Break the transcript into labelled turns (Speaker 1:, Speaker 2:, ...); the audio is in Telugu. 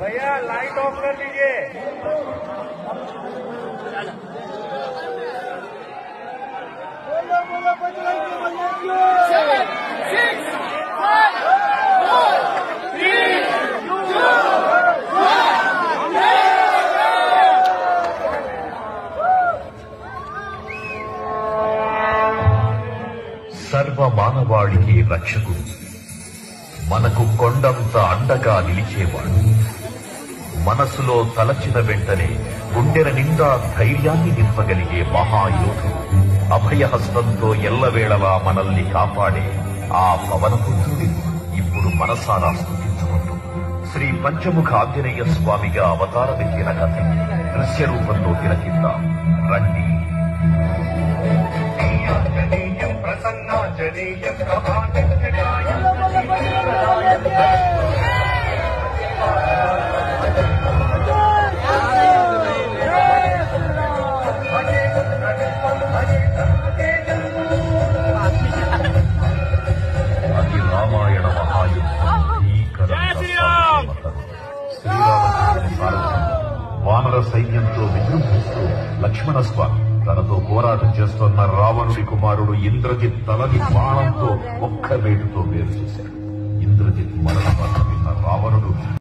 Speaker 1: भैया लाइट ऑफ कर दीजिए।
Speaker 2: సర్వ మానవాళికి రక్షకుడు, మనకు కొండంత అండగా నిలిచేవాడు, మనసులో తలచిన వెంటనే గుండెల నిండా ధైర్యాన్ని నింపగలిగే మహాయోధుడు, అభయహస్తంతో ఎల్లవేళలా మనల్ని కాపాడే ఆ పవనపుత్రుడి ఇప్పుడు మనసారా స్తుతించుకుంటూ శ్రీ పంచముఖ ఆంజనేయ స్వామిగా అవతారమెత్తిన కథ దృశ్య రూపంలో తిలకిద్దాం రండి. అది రామాయణ మహాయుద్ధం. శ్రీరామచంద్రుని సారథ్యం వానర సైన్యంతో విజృంభిస్తూ లక్ష్మణస్వామి తనతో పోరాటం చేస్తున్న రావణుడి కుమారుడు ఇంద్రజిత్ తలని బాణంతో ఒక్క వేటుతో వేరు చేశాడు. ఇంద్రజిత్ మరణ వార్త విన్న రావణుడు